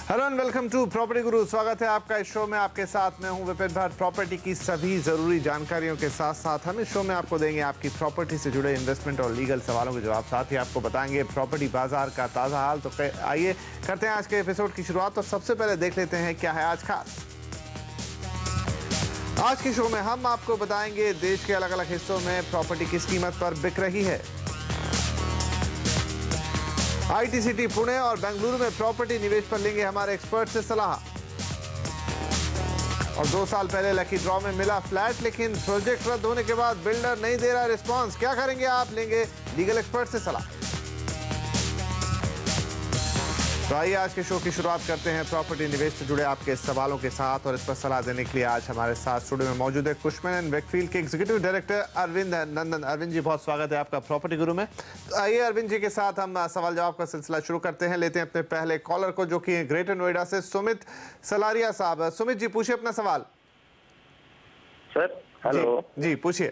Hello and welcome to Property Guru. स्वागत है आपका इस शो में। आपके साथ मैं हूं विपिन भट्ट। प्रॉपर्टी की सभी जरूरी जानकारियों के साथ साथ हम इस शो में आपको देंगे आपकी प्रॉपर्टी से जुड़े इन्वेस्टमेंट और लीगल सवालों के जवाब। साथ ही आपको बताएंगे प्रॉपर्टी बाजार का ताज़ा हाल। तो आइए करते हैं आज के एपिसोड की शुरुआत। तो सबसे पहले देख लेते हैं क्या है आज खास। आज के शो में हम आपको बताएंगे देश के अलग अलग हिस्सों में प्रॉपर्टी किस कीमत पर बिक रही है। आईटी सिटी पुणे और बेंगलुरु में प्रॉपर्टी निवेश पर लेंगे हमारे एक्सपर्ट से सलाह। और 2 साल पहले लकी ड्रॉ में मिला फ्लैट, लेकिन प्रोजेक्ट रद्द होने के बाद बिल्डर नहीं दे रहा रिस्पांस। क्या करेंगे आप? लेंगे लीगल एक्सपर्ट से सलाह। तो आइए आज के शो की शुरुआत करते हैं प्रॉपर्टी निवेश से जुड़े आपके सवालों के साथ। और इस पर सलाह देने के लिए आज हमारे साथ स्टूडियो में मौजूद है कुशमन एंड वेकफील्ड के एग्जीक्यूटिव डायरेक्टर अरविंद नंदन। अरविंद जी, बहुत स्वागत है आपका प्रॉपर्टी गुरु में। तो आइए अरविंद जी के साथ हम सवाल जवाब का सिलसिला शुरू करते हैं। लेते हैं अपने पहले कॉलर को, जो कि ग्रेटर नोएडा से सुमित सलारिया साहब। सुमित जी, पूछिए अपना सवाल। सर हेलो जी पूछिए।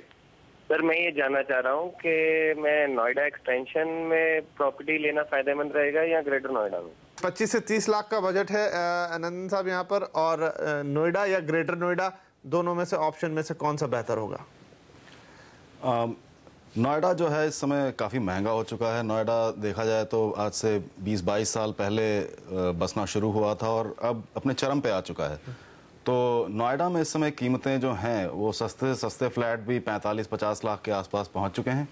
सर, मैं ये जानना चाह रहा हूँ कि मैं नोएडा एक्सटेंशन में प्रॉपर्टी लेना फायदेमंद रहेगा या ग्रेटर नोएडा में? 25 से 30 लाख का बजट है नंदन साहब यहाँ पर। और नोएडा या ग्रेटर नोएडा, दोनों में से ऑप्शन में से कौन सा बेहतर होगा? नोएडा जो है इस समय काफ़ी महंगा हो चुका है। नोएडा देखा जाए तो आज से 20-22 साल पहले बसना शुरू हुआ था और अब अपने चरम पे आ चुका है। तो नोएडा में इस समय कीमतें जो हैं वो सस्ते सस्ते फ्लैट भी 45-50 लाख के आसपास पहुंच चुके हैं,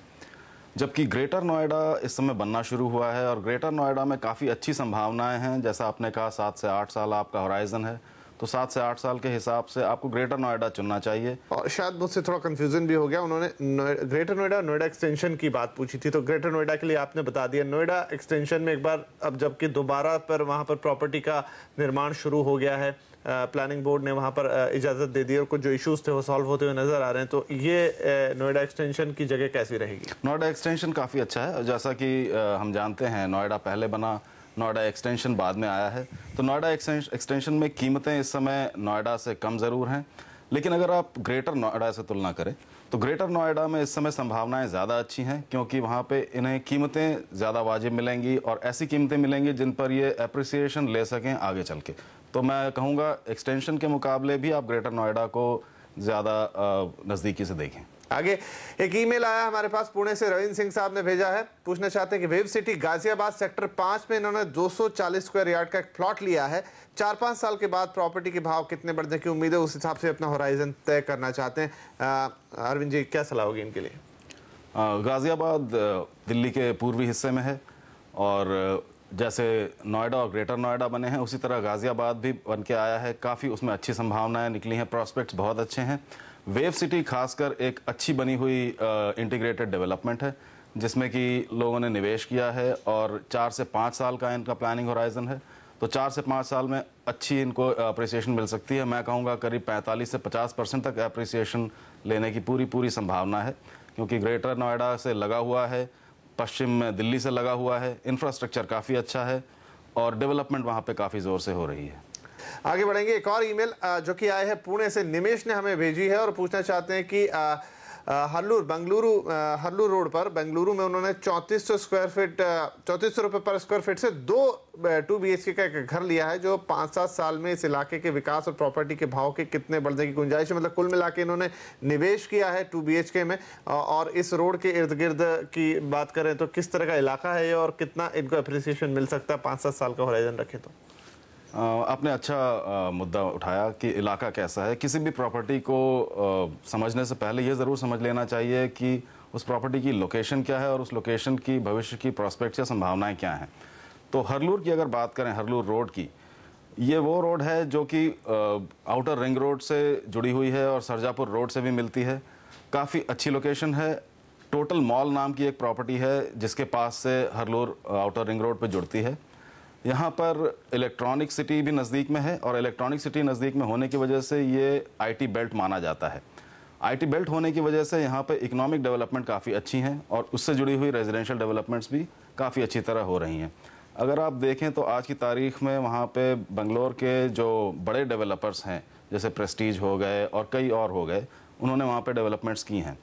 जबकि ग्रेटर नोएडा इस समय बनना शुरू हुआ है। और ग्रेटर नोएडा में काफ़ी अच्छी संभावनाएं हैं। जैसा आपने कहा 7 से 8 साल आपका होराइजन है, तो 7 से 8 साल के हिसाब से आपको ग्रेटर नोएडा चुनना चाहिए। और शायद मुझसे थोड़ा कंफ्यूजन भी हो गया, उन्होंने ग्रेटर नोएडा नोएडा एक्सटेंशन की बात पूछी थी, तो ग्रेटर नोएडा के लिए आपने बता दिया। नोएडा एक्सटेंशन में एक बार अब जबकि दोबारा पर वहां पर प्रॉपर्टी का निर्माण शुरू हो गया है, प्लानिंग बोर्ड ने वहां पर इजाजत दे दी और कुछ जो इश्यूज थे वो सॉल्व होते हुए नजर आ रहे हैं, तो ये नोएडा एक्सटेंशन की जगह कैसी रहेगी? नोएडा एक्सटेंशन काफ़ी अच्छा है। जैसा कि हम जानते हैं नोएडा पहले बना, नोएडा एक्सटेंशन बाद में आया है। तो नोएडा एक्सटेंशन में कीमतें इस समय नोएडा से कम ज़रूर हैं, लेकिन अगर आप ग्रेटर नोएडा से तुलना करें तो ग्रेटर नोएडा में इस समय संभावनाएं ज़्यादा अच्छी हैं, क्योंकि वहाँ पे इन्हें कीमतें ज़्यादा वाजिब मिलेंगी और ऐसी कीमतें मिलेंगी जिन पर ये अप्रिसिएशन ले सकें आगे चल के। तो मैं कहूँगा एक्सटेंशन के मुकाबले भी आप ग्रेटर नोएडा को ज़्यादा नज़दीकी से देखें। आगे एक ईमेल आया हमारे पास पुणे से, रविंद्र सिंह साहब ने भेजा है। पूछना चाहते हैं कि वेव सिटी गाजियाबाद सेक्टर 5 में इन्होंने 240 स्क्वायर यार्ड का एक प्लॉट लिया है। 4-5 साल के बाद प्रॉपर्टी के भाव कितने बढ़ने की उम्मीद है, उस हिसाब से अपना होराइजन तय करना चाहते हैं। अरविंद जी, क्या सलाह होगी इनके लिए? गाजियाबाद दिल्ली के पूर्वी हिस्से में है और जैसे नोएडा और ग्रेटर नोएडा बने हैं उसी तरह गाजियाबाद भी बन के आया है। काफ़ी उसमें अच्छी संभावनाएं निकली हैं, प्रॉस्पेक्ट्स बहुत अच्छे हैं। वेव सिटी खासकर एक अच्छी बनी हुई इंटीग्रेटेड डेवलपमेंट है, जिसमें कि लोगों ने निवेश किया है और 4 से 5 साल का इनका प्लानिंग होराइजन है। तो 4 से 5 साल में अच्छी इनको अप्रिसिएशन मिल सकती है। मैं कहूँगा करीब 45 से 50% तक अप्रिसिएशन लेने की पूरी संभावना है, क्योंकि ग्रेटर नोएडा से लगा हुआ है, पश्चिम में दिल्ली से लगा हुआ है, इंफ्रास्ट्रक्चर काफ़ी अच्छा है और डेवलपमेंट वहाँ पे काफ़ी ज़ोर से हो रही है। आगे बढ़ेंगे। एक और ईमेल जो कि आए है पुणे से, निमेश ने हमें भेजी है और पूछना चाहते हैं कि हरलूर रोड पर बेंगलुरु में उन्होंने 3400 स्क्वायर फीट 3400 रुपये पर स्क्वायर फीट से 2 BHK का एक घर लिया है, जो 5-7 साल में इस इलाके के विकास और प्रॉपर्टी के भाव के कितने बढ़ने की गुंजाइश है। मतलब कुल मिला के इन्होंने निवेश किया है 2 BHK में। और इस रोड के इर्द गिर्द की बात करें तो किस तरह का इलाका है ये और कितना इनको अप्रिसिएशन मिल सकता है 5-7 साल का होराइजन रखें तो? आपने अच्छा मुद्दा उठाया कि इलाका कैसा है। किसी भी प्रॉपर्टी को समझने से पहले ये ज़रूर समझ लेना चाहिए कि उस प्रॉपर्टी की लोकेशन क्या है और उस लोकेशन की भविष्य की प्रॉस्पेक्ट्स या संभावनाएं क्या हैं। तो हरलूर की अगर बात करें, हरलूर रोड की, ये वो रोड है जो कि आउटर रिंग रोड से जुड़ी हुई है और सरजापुर रोड से भी मिलती है। काफ़ी अच्छी लोकेशन है। टोटल मॉल नाम की एक प्रॉपर्टी है जिसके पास से हरलूर आउटर रिंग रोड पर जुड़ती है। यहाँ पर इलेक्ट्रॉनिक सिटी भी नज़दीक में है और इलेक्ट्रॉनिक सिटी नज़दीक में होने की वजह से ये आईटी बेल्ट माना जाता है। आईटी बेल्ट होने की वजह से यहाँ पे इकोनॉमिक डेवलपमेंट काफ़ी अच्छी हैं और उससे जुड़ी हुई रेजिडेंशियल डेवलपमेंट्स भी काफ़ी अच्छी तरह हो रही हैं। अगर आप देखें तो आज की तारीख में वहाँ पे बंगलोर के जो बड़े डेवलपर्स हैं, जैसे प्रेस्टीज हो गए और कई और हो गए, उन्होंने वहाँ पे डेवलपमेंट्स की हैं।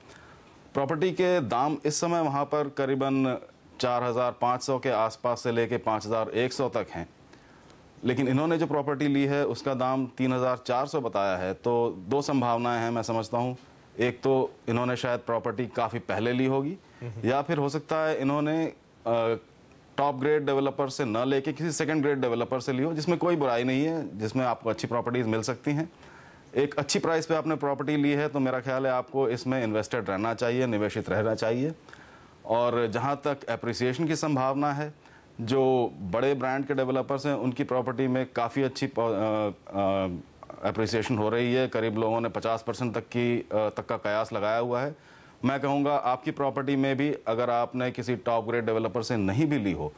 प्रॉपर्टी के दाम इस समय वहाँ पर करीबन 4,500 के आसपास से लेके 5,100 तक हैं। लेकिन इन्होंने जो प्रॉपर्टी ली है उसका दाम 3,400 बताया है। तो दो संभावनाएं हैं मैं समझता हूँ। एक तो इन्होंने शायद प्रॉपर्टी काफ़ी पहले ली होगी, या फिर हो सकता है इन्होंने टॉप ग्रेड डेवलपर से न लेके किसी सेकंड ग्रेड डेवलपर से ली हो, जिसमें कोई बुराई नहीं है, जिसमें आपको अच्छी प्रॉपर्टीज मिल सकती हैं। एक अच्छी प्राइस पे आपने प्रॉपर्टी ली है तो मेरा ख्याल है आपको इसमें इन्वेस्टेड रहना चाहिए, निवेशित रहना चाहिए। और जहाँ तक एप्रिसिएशन की संभावना है, जो बड़े ब्रांड के डेवलपर्स हैं उनकी प्रॉपर्टी में काफ़ी अच्छी एप्रिसिएशन हो रही है। करीब लोगों ने 50% तक का कयास लगाया हुआ है। मैं कहूँगा आपकी प्रॉपर्टी में भी अगर आपने किसी टॉप ग्रेड डेवलपर से नहीं भी ली हो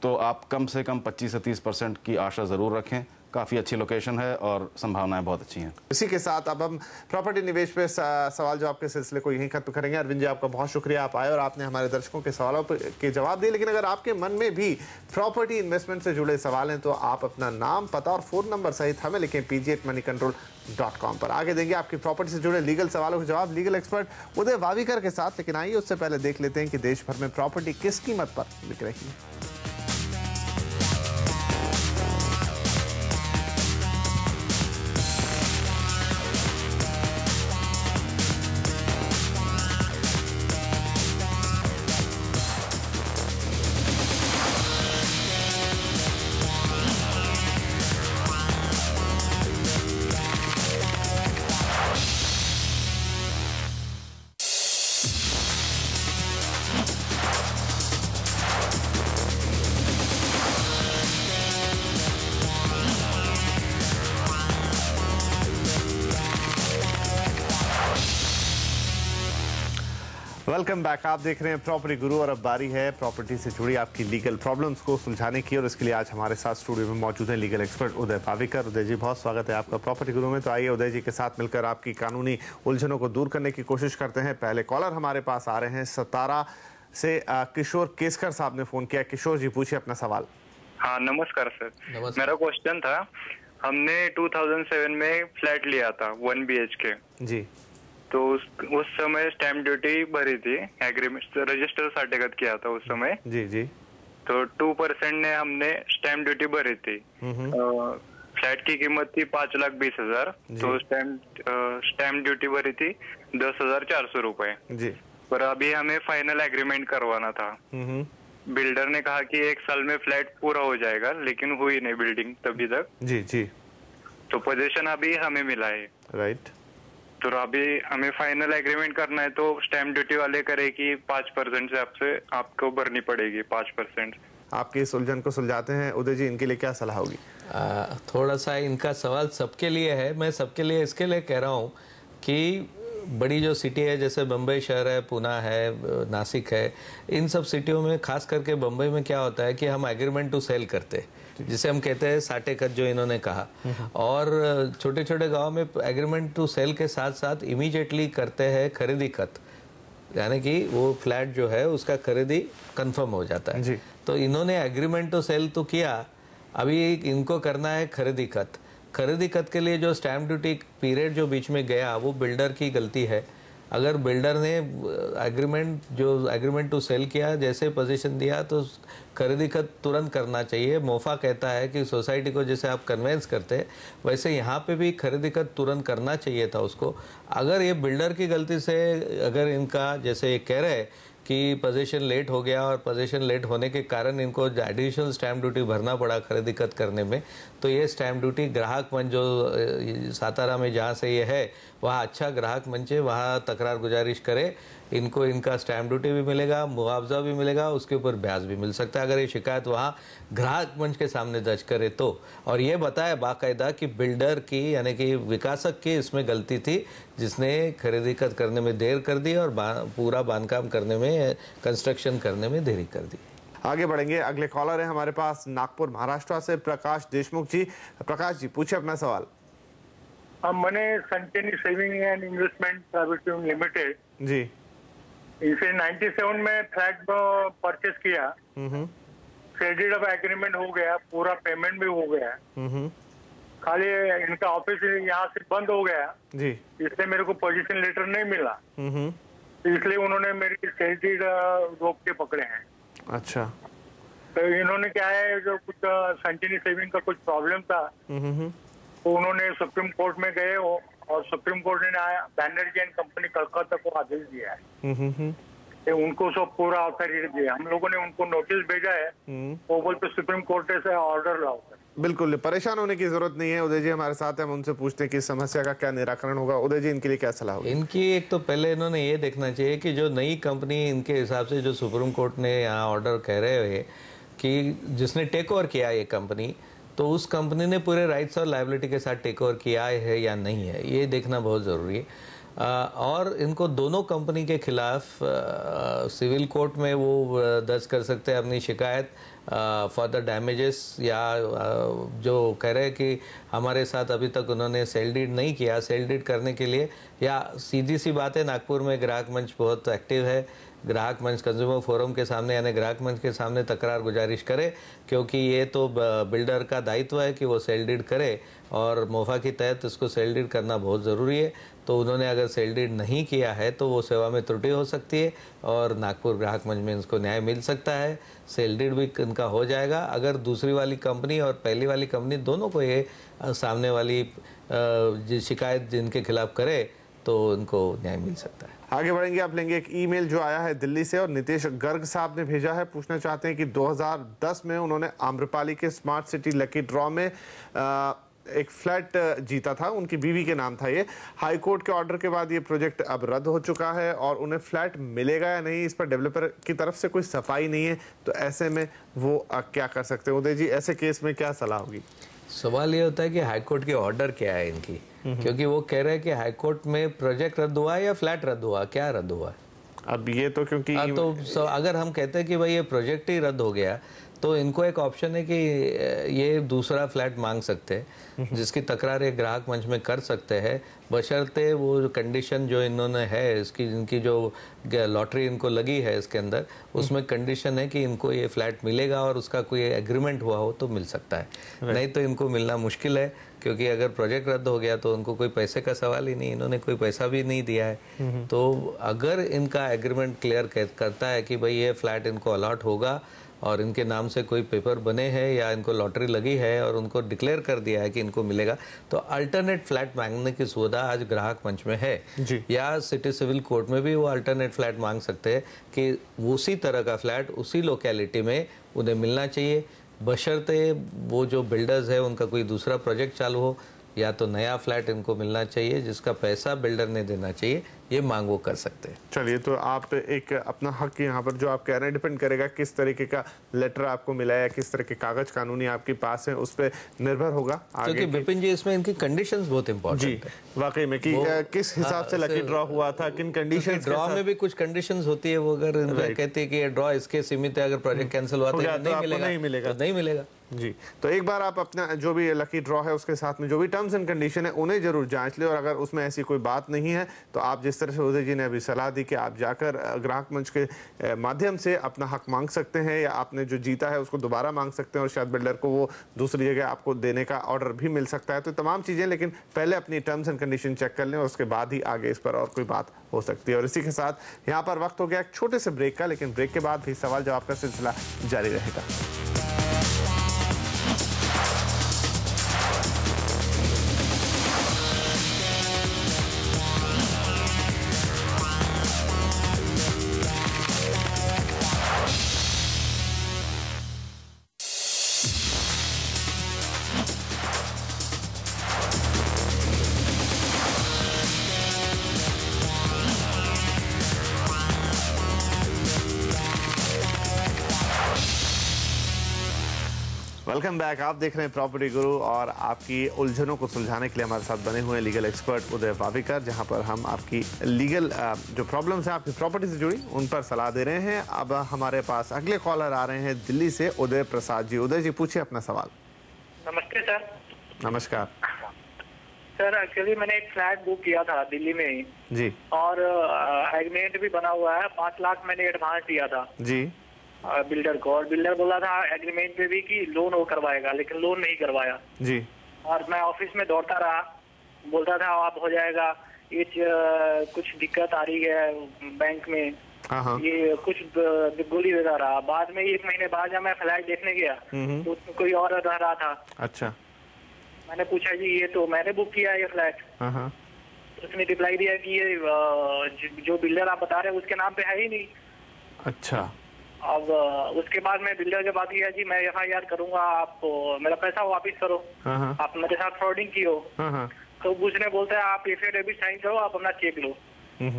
तो आप कम से कम 25 से 30% की आशा ज़रूर रखें। काफ़ी अच्छी लोकेशन है और संभावनाएं बहुत अच्छी हैं। इसी के साथ अब हम प्रॉपर्टी निवेश पे सवाल जवाब के सिलसिले को यहीं खत्म करेंगे। अरविंद जी, आपका बहुत शुक्रिया, आप आए और आपने हमारे दर्शकों के सवालों के जवाब दिए। लेकिन अगर आपके मन में भी प्रॉपर्टी इन्वेस्टमेंट से जुड़े सवाल हैं तो आप अपना नाम, पता और फ़ोन नंबर सहित हमें लिखें pg@moneycontrol.com पर। आगे देंगे आपकी प्रॉपर्टी से जुड़े लीगल सवालों के जवाब लीगल एक्सपर्ट उदय वावीकर के साथ। लेकिन आइए उससे पहले देख लेते हैं कि देश भर में प्रॉपर्टी किस कीमत पर बिक रही है। Welcome back. आप देख रहे हैं प्रॉपर्टी गुरु और अब बारी है प्रॉपर्टी से जुड़ी आपकी लीगल प्रॉब्लम्स को सुलझाने की। और इसके लिए आज हमारे साथ स्टूडियो में मौजूद है लीगल एक्सपर्ट उदय वावीकर। उदय जी, बहुत स्वागत है आपका प्रॉपर्टी गुरु में। तो आइए उदय जी के साथ मिलकर आपकी कानूनी उलझनों को दूर करने की कोशिश करते हैं। पहले कॉलर हमारे पास आ रहे हैं सतारा से किशोर केसकर साहब ने फोन किया। किशोर जी, पूछिए अपना सवाल। हाँ, नमस्कार सर। मेरा क्वेश्चन था, हमने 2007 में फ्लैट लिया था 1 BHK जी। तो उस समय स्टैम्प ड्यूटी भरी थी, एग्रीमेंट रजिस्टर सर्टिफिकेट किया था उस समय जी जी। तो 2% ने हमने स्टैम्प ड्यूटी भरी थी। फ्लैट की कीमत थी 5,20,000, तो स्टैम्प ड्यूटी भरी थी 10,400 रुपए जी। पर अभी हमें फाइनल एग्रीमेंट करवाना था। बिल्डर ने कहा कि 1 साल में फ्लैट पूरा हो जाएगा, लेकिन हुई नहीं बिल्डिंग तभी तक। जी जी। तो पोजीशन अभी हमें मिला है, राइट। तो अभी हमें फाइनल एग्रीमेंट करना है, तो स्टैम्प ड्यूटी वाले करे कि 5% से आपको भरनी पड़ेगी 5%। आपकी इस उलझन को सुलझाते हैं उदय जी, इनके लिए क्या सलाह होगी? थोड़ा सा इनका सवाल सबके लिए है। मैं सबके लिए इसके लिए कह रहा हूँ कि बड़ी जो सिटी है, जैसे बम्बई शहर है, पुणे है, नासिक है, इन सब सिटियों में खास करके बम्बई में क्या होता है कि हम एग्रीमेंट टू सेल करते हैं, जिसे हम कहते हैं साटे खत, जो इन्होंने कहा। और छोटे छोटे गांव में एग्रीमेंट टू सेल के साथ साथ इमीडिएटली करते हैं खरीदी खत, यानी कि वो फ्लैट जो है उसका खरीदी कंफर्म हो जाता है। तो इन्होंने एग्रीमेंट टू सेल तो किया, अभी इनको करना है खरीदी खत। खरीदी खत के लिए जो स्टैम्प ड्यूटी पीरियड जो बीच में गया, वो बिल्डर की गलती है। अगर बिल्डर ने एग्रीमेंट टू सेल किया, जैसे पोजीशन दिया, तो खरीदी खत तुरंत करना चाहिए। मोफा कहता है कि सोसाइटी को जैसे आप कन्वेंस करते हैं, वैसे यहाँ पे भी खरीदी खत तुरंत करना चाहिए था उसको। अगर ये बिल्डर की गलती से, अगर इनका जैसे ये कह रहे कि पोजीशन लेट हो गया और पोजीशन लेट होने के कारण इनको एडिशनल स्टैम्प ड्यूटी भरना पड़ा खरीदी खत करने में, तो ये स्टैम्प ड्यूटी ग्राहक मंच जो सातारा में जहाँ से ये है, वहाँ अच्छा ग्राहक मंच है, वहाँ तकरार गुजारिश करे। इनको इनका स्टैम्प ड्यूटी भी मिलेगा, मुआवजा भी मिलेगा, उसके ऊपर ब्याज भी मिल सकता है अगर ये शिकायत वहाँ ग्राहक मंच के सामने दर्ज करे तो। और ये बताया बाकायदा कि बिल्डर की, यानी कि विकासक की इसमें गलती थी, जिसने खरीदी खत करने में देर कर दी और पूरा बांधकाम करने में, कंस्ट्रक्शन करने में देरी कर दी। आगे बढ़ेंगे, अगले कॉलर है हमारे पास नागपुर महाराष्ट्र से प्रकाश देशमुख जी। प्रकाश जी, पूछिए अपना सवाल। मैंने Sanchayani saving and investment private limited जी, इसे 97 में फ्लैट परचेस किया। क्रेडिट ऑफ एग्रीमेंट हो गया, पूरा पेमेंट भी हो गया। खाली इनका ऑफिस यहाँ से बंद हो गया जी, इसलिए मेरे को पोजीशन लेटर नहीं मिला, इसलिए उन्होंने मेरी क्रेडिट रोक के पकड़े हैं। अच्छा, तो इन्होंने क्या है, जो कुछ संचिनी सेविंग का कुछ प्रॉब्लम था, तो उन्होंने सुप्रीम कोर्ट में गए और सुप्रीम कोर्ट ने बैनर्जी एंड कंपनी कलकत्ता को आदेश दिया है कि उनको सब पूरा अथॉरिटी दिया। हम लोगों ने उनको नोटिस भेजा है, वो बोलते सुप्रीम कोर्ट से ऑर्डर लाओ। बिल्कुल परेशान होने की जरूरत नहीं है। उदय जी हमारे साथ हैं, हम उनसे पूछते हैं कि इस समस्या का क्या निराकरण होगा। उदय जी, इनके लिए क्या सलाह होगी? इनकी एक तो पहले इन्होंने ये देखना चाहिए कि जो नई कंपनी इनके हिसाब से जो सुप्रीम कोर्ट ने यहाँ ऑर्डर कह रहे हैं कि जिसने टेक ओवर किया ये कंपनी, तो उस कंपनी ने पूरे राइट्स और लायबिलिटी के साथ टेक ओवर किया है या नहीं है, ये देखना बहुत ज़रूरी है। और इनको दोनों कंपनी के खिलाफ सिविल कोर्ट में वो दर्ज कर सकते हैं अपनी शिकायत फॉर द डैमेजेस, या जो कह रहे हैं कि हमारे साथ अभी तक उन्होंने सेल डीड नहीं किया, सेल डीड करने के लिए, या सीधी सी बात है नागपुर में ग्राहक मंच बहुत एक्टिव है, ग्राहक मंच कंज्यूमर फोरम के सामने यानी ग्राहक मंच के सामने तकरार गुजारिश करे, क्योंकि ये तो बिल्डर का दायित्व है कि वो सेल डीड करे और मोफा के तहत इसको सेल डीड करना बहुत ज़रूरी है। तो उन्होंने अगर सेल डीड नहीं किया है तो वो सेवा में त्रुटि हो सकती है और नागपुर ग्राहक मंच में इसको न्याय मिल सकता है, सेल डीड भी इनका हो जाएगा। अगर दूसरी वाली कंपनी और पहली वाली कंपनी दोनों को ये सामने वाली शिकायत जिनके खिलाफ करे तो उनको न्याय मिल सकता है। आगे बढ़ेंगे, आप लेंगे एक ईमेल जो आया है दिल्ली से और नितेश गर्ग साहब ने भेजा है। पूछना चाहते हैं कि 2010 में उन्होंने आम्रपाली के स्मार्ट सिटी लकी ड्रॉ में एक फ्लैट जीता था, उनकी बीवी के नाम था ये। हाई कोर्ट के ऑर्डर के बाद ये प्रोजेक्ट अब रद्द हो चुका है और उन्हें फ्लैट मिलेगा या नहीं इस पर डेवलपर की तरफ से कोई सफाई नहीं है। तो ऐसे में वो क्या कर सकते हैं? उदय जी, ऐसे केस में क्या सलाह होगी? सवाल ये होता है कि हाई कोर्ट के ऑर्डर क्या है इनकी, क्योंकि वो कह रहे हैं कि हाई कोर्ट में प्रोजेक्ट रद्द हुआ या फ्लैट रद्द हुआ, क्या रद्द हुआ? अब ये तो क्योंकि तो अगर हम कहते हैं कि भाई ये प्रोजेक्ट ही रद्द हो गया तो इनको एक ऑप्शन है कि ये दूसरा फ्लैट मांग सकते हैं, जिसकी तकरार ये ग्राहक मंच में कर सकते हैं, बशर्ते वो जो कंडीशन जो इन्होंने है इसकी, इनकी जो लॉटरी इनको लगी है इसके अंदर, उसमें कंडीशन है कि इनको ये फ्लैट मिलेगा और उसका कोई एग्रीमेंट हुआ हो तो मिल सकता है, नहीं तो इनको मिलना मुश्किल है। क्योंकि अगर प्रोजेक्ट रद्द हो गया तो उनको कोई पैसे का सवाल ही नहीं, इन्होंने कोई पैसा भी नहीं दिया है। तो अगर इनका एग्रीमेंट क्लियर करता है कि भाई ये फ्लैट इनको अलॉट होगा और इनके नाम से कोई पेपर बने हैं या इनको लॉटरी लगी है और उनको डिक्लेयर कर दिया है कि इनको मिलेगा, तो अल्टरनेट फ्लैट मांगने की सुविधा आज ग्राहक मंच में है जी। या सिटी सिविल कोर्ट में भी वो अल्टरनेट फ्लैट मांग सकते हैं कि उसी तरह का फ्लैट उसी लोकेलिटी में उन्हें मिलना चाहिए, बशर्ते वो जो बिल्डर्स है उनका कोई दूसरा प्रोजेक्ट चालू हो या तो नया फ्लैट इनको मिलना चाहिए जिसका पैसा बिल्डर ने देना चाहिए, ये मांग वो कर सकते हैं। चलिए, तो आप एक अपना हक यहाँ पर जो आप कह रहे हैं डिपेंड करेगा किस तरीके का लेटर आपको मिला है, किस तरह के कागज कानूनी आपके पास है, उस पर निर्भर होगा। क्योंकि विपिन जी इसमें इनकी कंडीशंस बहुत इंपॉर्टेंट है वाकई में कि किस हिसाब से लकी ड्रॉ हुआ था, किन कंडीशंस, ड्रॉ में भी कुछ कंडीशंस होती है। वो अगर कहते हैं कि ये ड्रॉ इसके सीमित है, अगर प्रोजेक्ट कैंसिल हुआ तो नहीं मिलेगा जी। तो एक बार आप अपना जो भी लकी ड्रॉ है उसके साथ में जो भी टर्म्स एंड कंडीशन है उन्हें जरूर जांच ले, और अगर उसमें ऐसी कोई बात नहीं है तो आप जिस तरह से उदय जी ने अभी सलाह दी कि आप जाकर ग्राहक मंच के माध्यम से अपना हक मांग सकते हैं या आपने जो जीता है उसको दोबारा मांग सकते हैं और शायद बिल्डर को वो दूसरी जगह आपको देने का ऑर्डर भी मिल सकता है। तो तमाम चीजें, लेकिन पहले अपनी टर्म्स एंड कंडीशन चेक कर लें और उसके बाद ही आगे इस पर और कोई बात हो सकती है। और इसी के साथ यहाँ पर वक्त हो गया एक छोटे से ब्रेक का, लेकिन ब्रेक के बाद भी सवाल जवाब का सिलसिला जारी रहेगा। Welcome back. आप देख रहे हैं प्रॉपर्टी गुरु और आपकी उलझनों को सुलझाने के लिए हमारे साथ बने हुए हैं लीगल एक्सपर्ट उदय वाविकर, जहां पर हम आपकी लीगल जो प्रॉब्लम्स हैं आपकी प्रॉपर्टी से जुड़ी उन पर सलाह दे रहे हैं। अब हमारे पास अगले कॉलर आ रहे हैं दिल्ली से, उदय प्रसाद जी। उदय जी, पूछिए अपना सवाल। नमस्ते सर। नमस्कार सर, एक्चुअली मैंने एक फ्लैट बुक किया था दिल्ली में ही जी, और एग्रीमेंट भी बना हुआ है। 5 लाख मैंने एडवांस दिया था जी बिल्डर को, और बिल्डर बोला था एग्रीमेंट पे भी कि लोन वो करवाएगा, लेकिन लोन नहीं करवाया जी। और मैं ऑफिस में दौड़ता रहा, बोलता था आप हो जाएगा, ये कुछ दिक्कत आ रही है बैंक में, ये कुछ गोली दे रहा। बाद में 1 महीने बाद जब मैं फ्लैट देखने गया तो उसमें कोई और रह रहा था। अच्छा। मैंने पूछा जी ये तो मैंने बुक किया है ये फ्लैट। तो उसने रिप्लाई दिया कि ये जो बिल्डर आप बता रहे हैं उसके नाम पे है ही नहीं। अच्छा। अब उसके बाद मैं बिल्डर के बात किया जी मैं FIR करूंगा, आप मेरा पैसा वापिस करो, आप मेरे साथ फ्रॉडिंग की हो। तो उसने बोलता है आप एफिडेविट साइन करो, आप अपना चेक लो।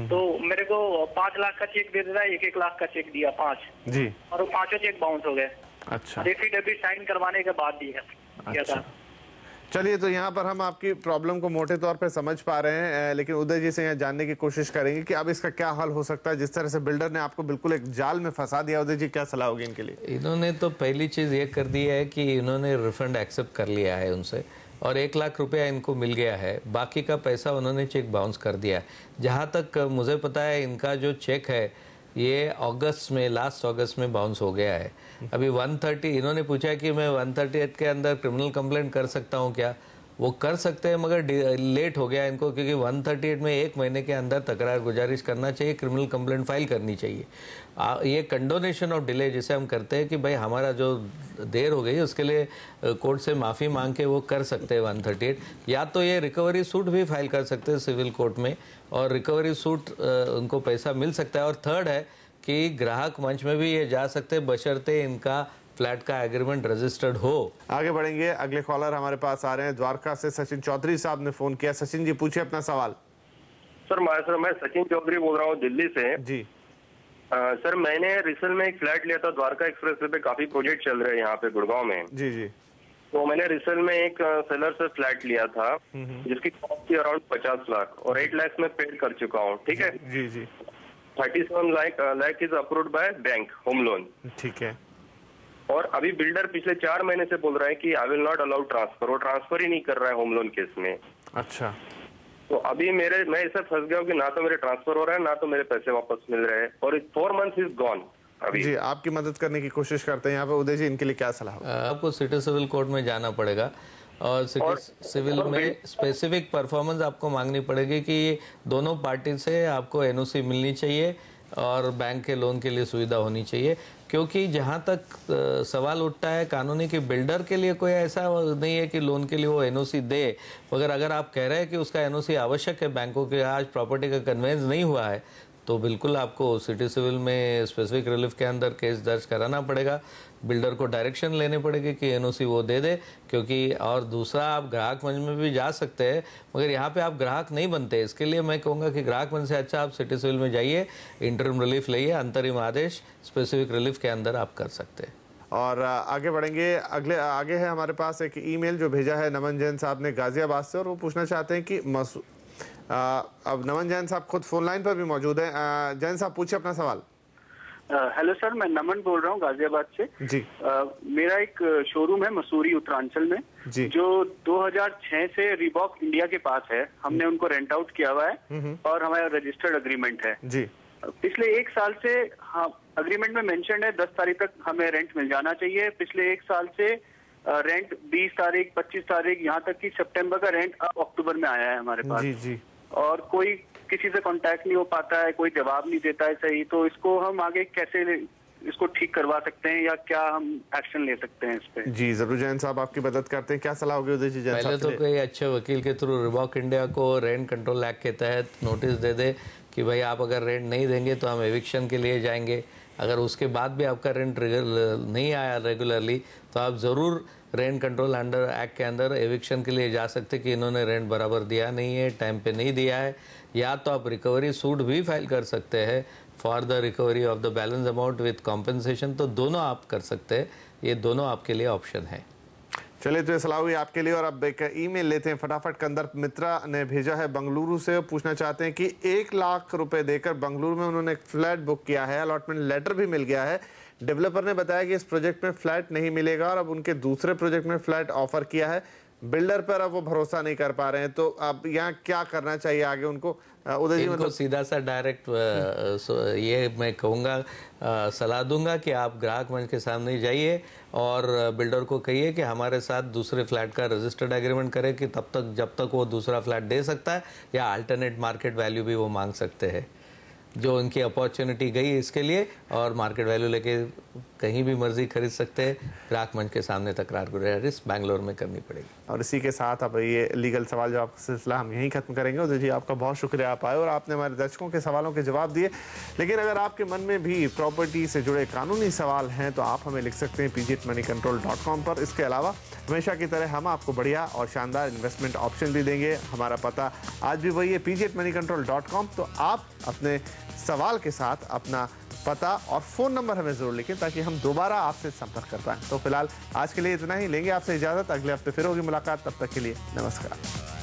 तो मेरे को 5 लाख का चेक दे देता है, 1-1 लाख का चेक दिया 5 जी, और वो 5 चेक बाउंस हो गए। अच्छा। एफिडेविट साइन करवाने के बाद दिया। अच्छा। चलिए, तो यहाँ पर हम आपकी प्रॉब्लम को मोटे तौर पे समझ पा रहे हैं, लेकिन उदय जी से यहाँ जानने की कोशिश करेंगे कि अब इसका क्या हल हो सकता है। जिस तरह से बिल्डर ने आपको बिल्कुल एक जाल में फंसा दिया, उदय जी क्या सलाह होगी इनके लिए? इन्होंने तो पहली चीज़ ये कर दी है कि इन्होंने रिफंड एक्सेप्ट कर लिया है उनसे, और 1 लाख रुपया इनको मिल गया है, बाकी का पैसा उन्होंने चेक बाउंस कर दिया। जहाँ तक मुझे पता है इनका जो चेक है ये अगस्त में, लास्ट अगस्त में बाउंस हो गया है। अभी 130 इन्होंने पूछा कि मैं 138 के अंदर क्रिमिनल कंप्लेंट कर सकता हूँ क्या? वो कर सकते हैं, मगर लेट हो गया इनको, क्योंकि 138 में 1 महीने के अंदर तकरार गुजारिश करना चाहिए, क्रिमिनल कंप्लेंट फाइल करनी चाहिए। ये कंडोनेशन ऑफ डिले जिसे हम करते हैं कि भाई हमारा जो देर हो गई उसके लिए कोर्ट से माफ़ी मांग के वो कर सकते हैं 138, या तो ये रिकवरी सूट भी फाइल कर सकते हैं सिविल कोर्ट में, और रिकवरी सूट उनको पैसा मिल सकता है। और थर्ड है कि ग्राहक मंच में भी ये जा सकते हैं बशर्ते इनका फ्लैट का एग्रीमेंट रजिस्टर्ड हो। आगे बढ़ेंगे, अगले कॉलर हमारे पास आ रहे हैं द्वारका से। सचिन चौधरी साहब ने फोन किया। सचिन जी पूछिए अपना सवाल। सर मैं सचिन चौधरी बोल रहा हूँ दिल्ली से जी। सर मैंने रिसेल में एक फ्लैट लिया था, द्वारका एक्सप्रेस पे काफी प्रोजेक्ट चल रहे हैं यहाँ पे गुड़गांव में। जी जी। तो मैंने रिसेल में एक सेलर से फ्लैट लिया था जिसकी कॉस्ट थी अराउंड 50 लाख, और 8 लाख में पेड कर चुका हूँ। ठीक है जी जी। 37 lakh is approved by bank home loan. ठीक है। और अभी बिल्डर पिछले 4 महीने से बोल रहा है कि I will not allow transfer, वो ट्रांसफर ही नहीं कर रहा है होम लोन केस में। अच्छा। तो अभी मैं ऐसा फंस गया हूँ कि ना तो मेरे ट्रांसफर हो रहा है, ना तो मेरे पैसे वापस मिल रहे हैं, और 4 मंथ्स इज गॉन। अभी जी आपकी मदद करने की कोशिश करते हैं यहाँ पे। उदय जी इनके लिए क्या सलाह? आपको सिटी सिविल कोर्ट में जाना पड़ेगा, और सिटी सिविल में स्पेसिफिक परफॉर्मेंस आपको मांगनी पड़ेगी कि दोनों पार्टी से आपको NOC मिलनी चाहिए और बैंक के लोन के लिए सुविधा होनी चाहिए। क्योंकि जहाँ तक सवाल उठता है कानूनी कि बिल्डर के लिए कोई ऐसा नहीं है कि लोन के लिए वो NOC दे, मगर अगर आप कह रहे हैं कि उसका NOC आवश्यक है बैंकों के, आज प्रॉपर्टी का कन्वेंस नहीं हुआ है, तो बिल्कुल आपको सिटी सिविल में स्पेसिफिक रिलीफ के अंदर केस दर्ज कराना पड़ेगा। बिल्डर को डायरेक्शन लेने पड़ेगी कि NOC वो दे दे, क्योंकि और दूसरा आप ग्राहक मंच में भी जा सकते हैं, मगर यहाँ पे आप ग्राहक नहीं बनते। इसके लिए मैं कहूँगा कि ग्राहक मंच से अच्छा आप सिटी सिविल में जाइए, इंटरिम रिलीफ लाइए, अंतरिम आदेश स्पेसिफिक रिलीफ के अंदर आप कर सकते हैं। और आगे बढ़ेंगे, आगे है हमारे पास एक ईमेल जो भेजा है नमन जैन साहब ने गाजियाबाद से, और वो पूछना चाहते हैं कि अब नमन जैन साहब खुद फोन लाइन पर भी मौजूद है। जैन साहब पूछिए अपना सवाल। हेलो सर, मैं नमन बोल रहा हूँ गाजियाबाद से जी। मेरा एक शोरूम है मसूरी उत्तरांचल में जी, जो 2006 से रीबॉक इंडिया के पास है। हमने उनको रेंट आउट किया हुआ है और हमारा रजिस्टर्ड एग्रीमेंट है जी। पिछले 1 साल से हाँ एग्रीमेंट में मेंशन है 10 तारीख तक हमें रेंट मिल जाना चाहिए। पिछले 1 साल से रेंट 20 तारीख 25 तारीख यहाँ तक कि सितंबर का रेंट अब अक्टूबर में आया है हमारे पास जी। और कोई किसी से कांटेक्ट नहीं हो पाता है, कोई जवाब नहीं देता है सही। तो इसको हम आगे कैसे इसको ठीक करवा सकते हैं, या क्या हम एक्शन ले सकते हैं इस पे? जी जरूर जैन साहब आपकी मदद करते हैं, क्या सलाह होगी उदय जी? पहले तो कोई अच्छे वकील के थ्रू रीबॉक इंडिया को रेंट कंट्रोल एक्ट के तहत नोटिस दे दे कि भाई आप अगर रेंट नहीं देंगे तो हम एविक्शन के लिए जाएंगे। अगर उसके बाद भी आपका रेंट नहीं आया रेगुलरली, तो आप ज़रूर रेंट कंट्रोल अंडर एक्ट के अंदर एविक्शन के लिए जा सकते कि इन्होंने रेंट बराबर दिया नहीं है, टाइम पे नहीं दिया है। या तो आप रिकवरी सूट भी फाइल कर सकते हैं for the recovery of the balance amount with compensation. तो दोनों आप कर सकते हैं, ये दोनों आपके लिए ऑप्शन है। चलिए, तो ये सलाह हुई आपके लिए। और अब एक ईमेल लेते हैं फटाफट। कंदर मित्रा ने भेजा है बंगलुरु से, पूछना चाहते हैं कि 1 लाख रुपए देकर बंगलुरु में उन्होंने एक फ्लैट बुक किया है, अलॉटमेंट लेटर भी मिल गया है। डेवलपर ने बताया कि इस प्रोजेक्ट में फ्लैट नहीं मिलेगा, और अब उनके दूसरे प्रोजेक्ट में फ्लैट ऑफर किया है। बिल्डर पर अब वो भरोसा नहीं कर पा रहे हैं, तो अब यहाँ क्या करना चाहिए आगे उनको? उदय जी मतलब सीधा सा डायरेक्ट ये मैं कहूँगा, सलाह दूंगा कि आप ग्राहक मंच के सामने जाइए और बिल्डर को कहिए कि हमारे साथ दूसरे फ्लैट का रजिस्टर्ड एग्रीमेंट करें कि तब तक जब तक वो दूसरा फ्लैट दे सकता है, या अल्टरनेट मार्केट वैल्यू भी वो मांग सकते हैं। जो उनकी अपॉर्चुनिटी गई इसके लिए, और मार्केट वैल्यू लेके कहीं भी मर्जी खरीद सकते हैं। ग्राहक मंच के सामने तकरार गुजारिश बैंगलोर में करनी पड़ेगी। और इसी के साथ अब ये लीगल सवाल जवाब का सिलसिला हम यहीं खत्म करेंगे। उदय जी, आपका बहुत शुक्रिया, आप आए और आपने हमारे दर्शकों के सवालों के जवाब दिए। लेकिन अगर आपके मन में भी प्रॉपर्टी से जुड़े कानूनी सवाल हैं तो आप हमें लिख सकते हैं pgmoneycontrol.com पर। इसके अलावा हमेशा की तरह हम आपको बढ़िया और शानदार इन्वेस्टमेंट ऑप्शन भी देंगे। हमारा पता आज भी वही है, pgmoneycontrol.com। तो आप अपने सवाल के साथ अपना पता और फ़ोन नंबर हमें ज़रूर लिखें ताकि हम दोबारा आपसे संपर्क कर पाएँ। तो फिलहाल आज के लिए इतना ही, लेंगे आपसे इजाज़त। अगले हफ्ते फिर होगी मुलाकात, तब तक के लिए नमस्कार।